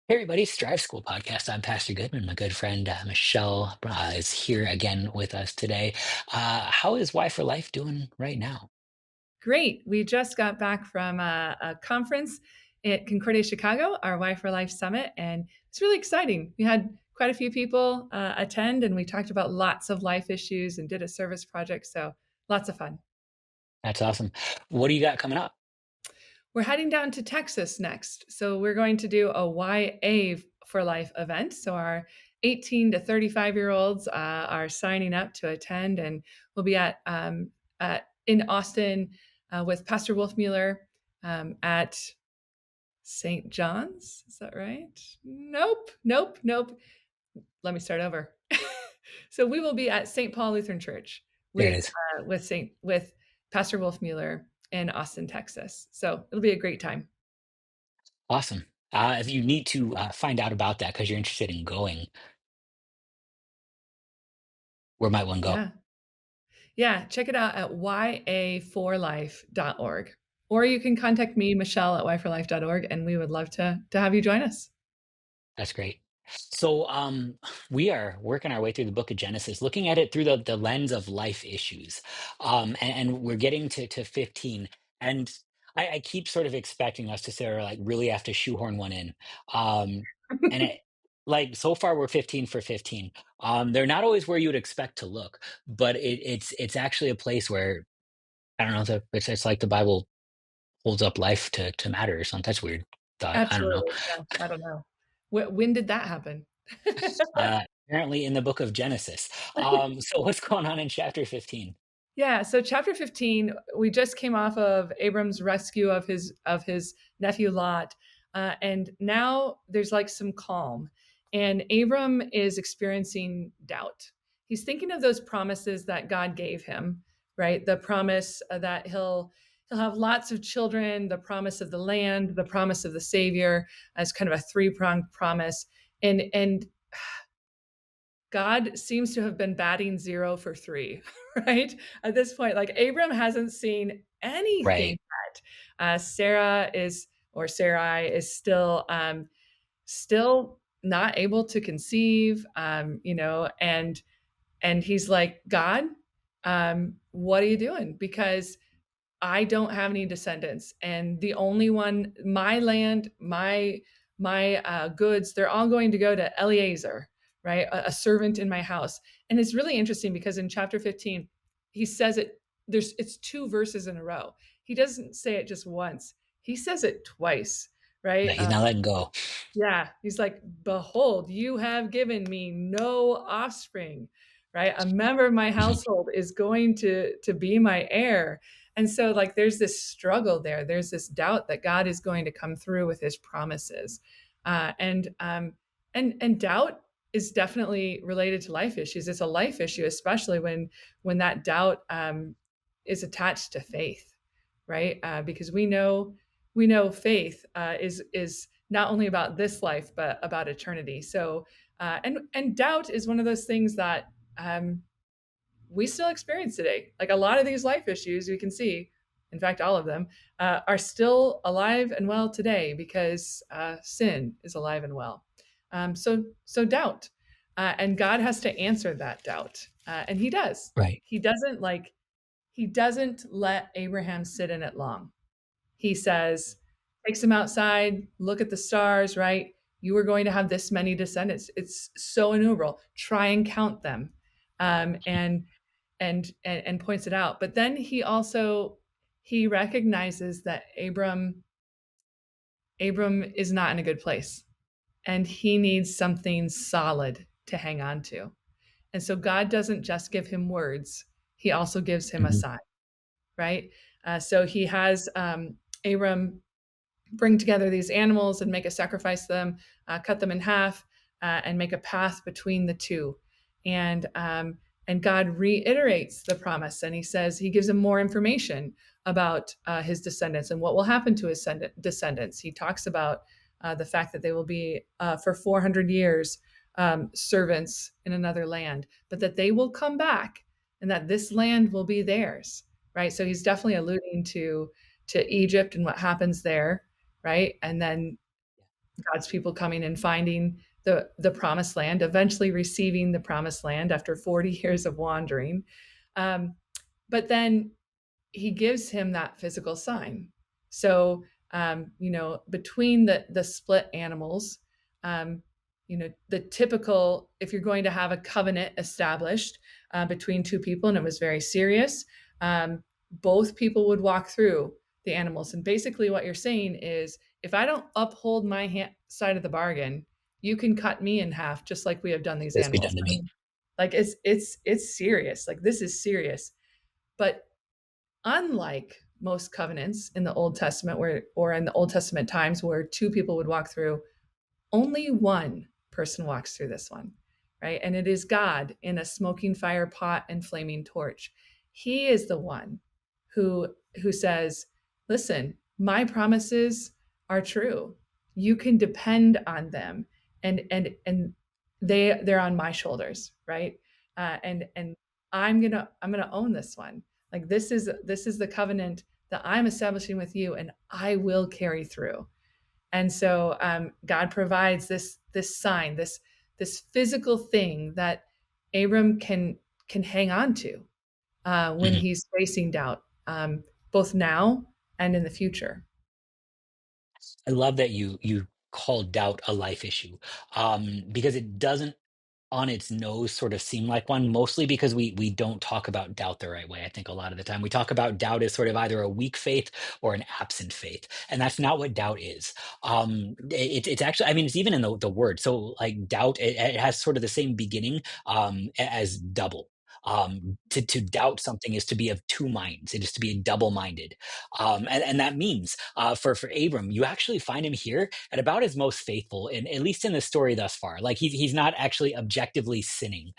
Hey everybody, Strive School Podcast. I'm Pastor Goodman. My good friend Michelle is here again with us today. How is Y for Life doing right now? Great. We just got back from a conference at Concordia, Chicago, our Y for Life Summit, and it's really exciting. We had quite a few people attend, and we talked about lots of life issues and did a service project. So lots of fun. That's awesome. What do you got coming up? We're heading down to Texas next. So we're going to do a YA for Life event. So our 18 to 35-year-olds are signing up to attend, and we'll be in Austin with Pastor Wolfmueller at St. John's. Is that right? Nope, nope, nope. Let me start over. So we will be at St. Paul Lutheran Church There it with is. with Pastor Wolfmueller in Austin, Texas. So it'll be a great time. Awesome. If you need to find out about that because you're interested in going, where might one go? Yeah. Yeah. Check it out at ya4life.org. Or you can contact me, Michelle, at yforlife.org, and we would love to have you join us. That's great. So we are working our way through the book of Genesis, looking at it through the lens of life issues. And we're getting to 15. And I keep sort of expecting us to say, or like really have to shoehorn one in. And it like so far we're 15 for 15. They're not always where you would expect to look, but it's actually a place where I don't know, it's like the Bible holds up life to matter or something. That's weird thought. I don't know. Absolutely. Yeah. I don't know. When did that happen? Apparently in the book of Genesis. So what's going on in chapter 15? Yeah, so chapter 15, we just came off of Abram's rescue of his nephew Lot, and now there's like some calm, and Abram is experiencing doubt. He's thinking of those promises that God gave him, right? The promise that he'll have lots of children, the promise of the land, the promise of the Savior, as kind of a three-pronged promise, and God seems to have been batting 0 for 3, right? At this point, like, Abram hasn't seen anything Right. yet. Sarah is or Sarai is still not able to conceive, and he's like, "God, what are you doing? Because I don't have any descendants, and the only one my land, my goods, they're all going to go to Eleazar, right? A servant in my house." And it's really interesting because in chapter 15, he says it it's 2 verses in a row. He doesn't say it just once. He says it twice, Yeah, right? he's not letting go. Yeah, he's like, "Behold, you have given me no offspring," right? "A member of my Mhm. household is going to be my heir." And so, like, there's this struggle there. There's this doubt that God is going to come through with his promises. And doubt is definitely related to life issues. It's a life issue, especially when that doubt, is attached to faith, right? Because we know faith, is not only about this life but about eternity. So and doubt is one of those things that we still experience today. Like a lot of these life issues we can see, in fact all of them, are still alive and well today because sin is alive and well. So doubt, and God has to answer that doubt, and he does. Right. He doesn't let Abraham sit in it long. He says, takes him outside, look at the stars, right? You are going to have this many descendants. It's so innumerable. Try and count them. And points it out. But then he recognizes that Abram is not in a good place, and he needs something solid to hang on to. And so God doesn't just give him words, he also gives him a Mhm. sign, right? So he has Abram bring together these animals and make a sacrifice to them, cut them in half, and make a path between the two. And and God reiterates the promise, and he gives him more information about his descendants and what will happen to his descendants. He talks about the fact that they will be for 400 years servants in another land, but that they will come back and that this land will be theirs. Right. So he's definitely alluding to Egypt and what happens there, right? And then God's people coming and finding the promised land, eventually receiving the promised land after 40 years of wandering. Um, but then he gives him that physical sign. So, between the split animals, um, the typical, if you're going to have a covenant established between two people, and it was very serious, both people would walk through the animals. And basically, what you're saying is, if I don't uphold my side of the bargain, you can cut me in half, just like we have done these This be animals. done to I me. mean, like it's serious. Like this is serious. But unlike most covenants in the Old Testament, or in the Old Testament times where two people would walk through, only one person walks through this one, right? And it is God in a smoking fire pot and flaming torch. He is the one who says, "Listen, my promises are true. You can depend on them, and they're on my shoulders, right? And I'm gonna own this one. Like this is the covenant that I'm establishing with you, and I will carry through." And so God provides this sign, this physical thing that Abram can hang on to when Mhm. he's facing doubt, both now and in the future. I love that you call doubt a life issue, because it doesn't on its nose sort of seem like one, mostly because we don't talk about doubt the right way. I think a lot of the time we talk about doubt as sort of either a weak faith or an absent faith, and that's not what doubt is. It's actually, I mean, it's even in the word. So like doubt, it has sort of the same beginning as double. To doubt something is to be of two minds. It is to be double-minded, and that means for Abram, you actually find him here at about his most faithful, in at least in the story thus far. Like he's not actually objectively sinning.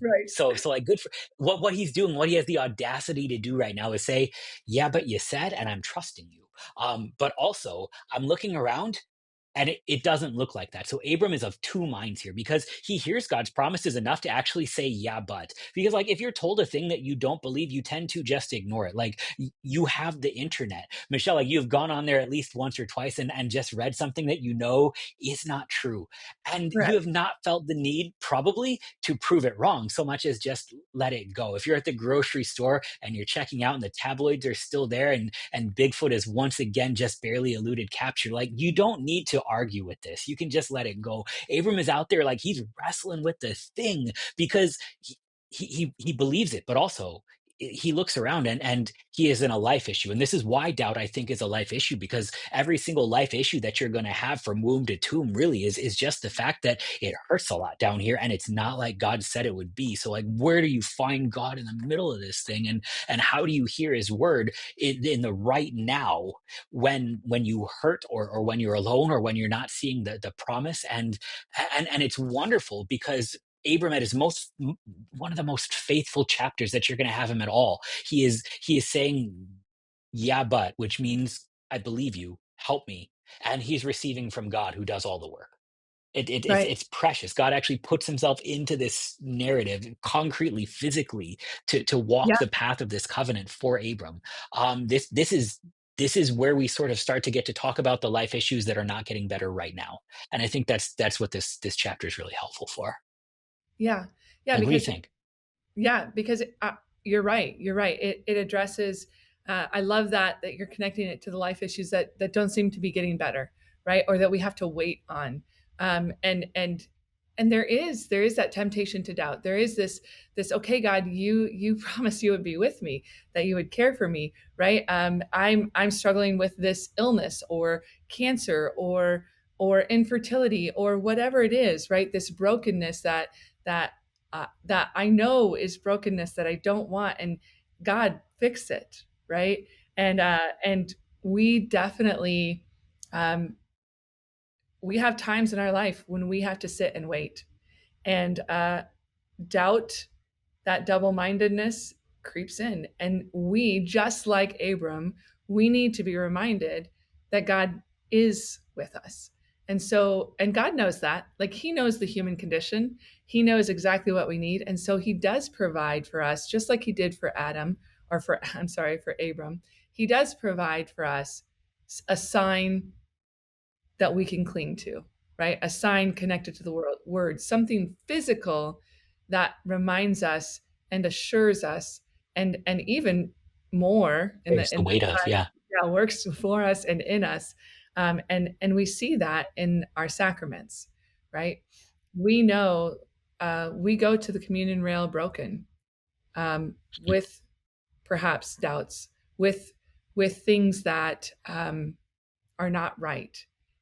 Right. So like good for what he's doing. What he has the audacity to do right now is say, "Yeah, but you said, and I'm trusting you." But also, I'm looking around. And it doesn't look like that. So Abram is of two minds here because he hears God's promises enough to actually say, yeah, but. Because, like, if you're told a thing that you don't believe, you tend to just ignore it. Like, you have the internet. Michelle, like, you've gone on there at least once or twice and just read something that you know is not true. And you Correct. have not felt the need, probably, to prove it wrong so much as just let it go. If you're at the grocery store and you're checking out and the tabloids are still there and Bigfoot is once again just barely eluded capture, like you don't need to argue with this. You can just let it go. Abram is out there like he's wrestling with the thing because he believes it, but also he looks around and he is in a life issue. And this is why doubt, I think, is a life issue, because every single life issue that you're going to have from womb to tomb really is just the fact that it hurts a lot down here and it's not like God said it would be. So like, where do you find God in the middle of this thing? And how do you hear his word in the right now when you hurt, or when you're alone, or when you're not seeing the promise? And it's wonderful because Abram at his most, one of the most faithful chapters that you're going to have him at all. He is saying, "Yeah, but," which means I believe you. Help me, and he's receiving from God who does all the work. Right. It's precious. God actually puts himself into this narrative concretely, physically, to walk Yeah. the path of this covenant for Abram. This is where we sort of start to get to talk about the life issues that are not getting better right now, and I think that's what this chapter is really helpful for. Yeah. Yeah. Like, what do you Because think? Yeah, because you're right. You're right. It addresses. I love that you're connecting it to the life issues that don't seem to be getting better, right? Or that we have to wait on. And there is that temptation to doubt. There is this. Okay, God, you promised you would be with me, that you would care for me, right? I'm struggling with this illness or cancer or infertility or whatever it is, right? This brokenness that I know is brokenness that I don't want, and God fix it, right? And we definitely um, we have times in our life when we have to sit and wait, and doubt, that double-mindedness creeps in, and we, just like Abram, we need to be reminded that God is with us. And God knows that. Like he knows the human condition. He knows exactly what we need, and so he does provide for us, just like he did for Adam, or for I'm sorry, for Abram. He does provide for us a sign that we can cling to, right? A sign connected to the word, something physical that reminds us and assures us, and even more in There's the the weight of, time, yeah. yeah, works for us and in us, and we see that in our sacraments, right? We know we go to the communion rail broken, with perhaps doubts, with things that are not right.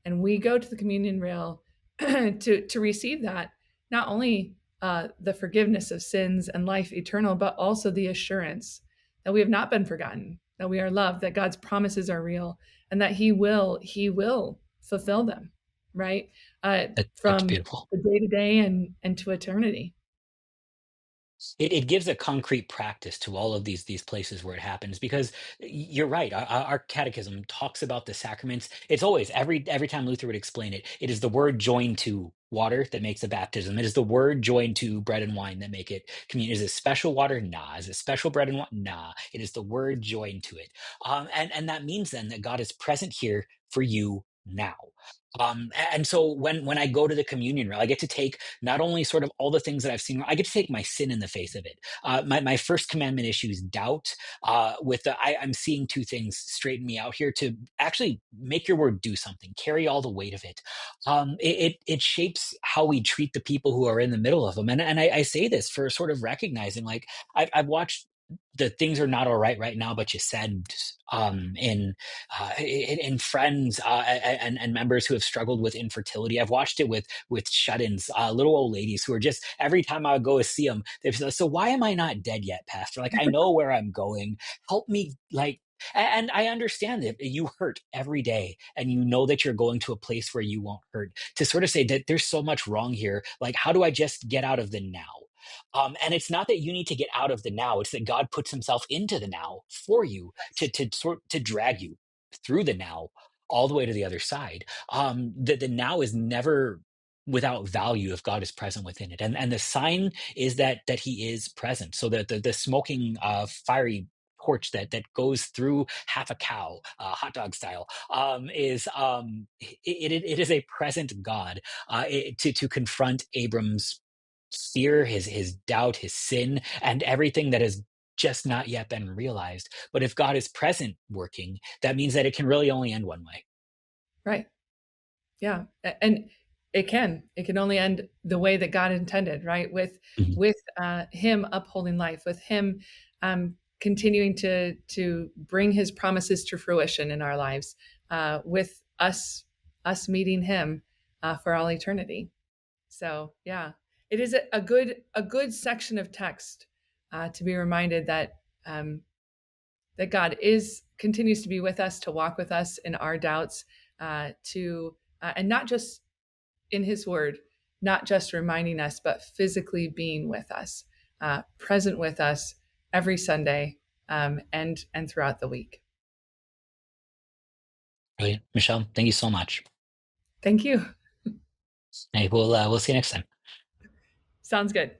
And we go to the communion rail to receive that, not only the forgiveness of sins and life eternal, but also the assurance that we have not been forgotten, that we are loved, that God's promises are real, and that He will fulfill them, right? That's From beautiful. the day to day and to eternity. It gives a concrete practice to all of these places where it happens, because you're right. Our catechism talks about the sacraments. It's always, every time Luther would explain it, it is the word joined to water that makes the baptism. It is the word joined to bread and wine that make it communion. Is it special water? Nah. Is it special bread and wine? Nah. It is the word joined to it. And that means then that God is present here for you now. And so when I go to the communion rail, I get to take not only sort of all the things that I've seen, I get to take my sin in the face of it. My first commandment issue is doubt. I'm seeing two things straighten me out here to actually make your word do something, carry all the weight of it. It shapes how we treat the people who are in the middle of them. And I say this for sort of recognizing, like, I've watched the things are not all right now, but you said, in friends, and members who have struggled with infertility. I've watched it with shut-ins, little old ladies who are just, every time I would go to see them, they'd be like, "So why am I not dead yet, Pastor? Like, I know where I'm going. Help me, like." And I understand that you hurt every day, and you know that you're going to a place where you won't hurt. To sort of say that there's so much wrong here, like, how do I just get out of the now? And it's not that you need to get out of the now; it's that God puts Himself into the now for you to drag you through the now all the way to the other side. The now is never without value if God is present within it, and the sign is that He is present. So that the smoking, fiery torch that goes through half a cow, hot dog style, is it is a present God, to confront Abram's fear, his doubt, his sin, and everything that has just not yet been realized. But if God is present working, that means that it can really only end one way. Right. Yeah. And it can only end the way that God intended, right? Mhm. With Him upholding life, with Him continuing to bring His promises to fruition in our lives, with us meeting Him for all eternity. So yeah, it is a good section of text to be reminded um, that God is continues to be with us, to walk with us in our doubts, to and not just in His Word, not just reminding us, but physically being with us, present with us every Sunday, and throughout the week. Brilliant. Michelle, thank you so much. Thank you. Hey, we'll see you next time. Sounds good.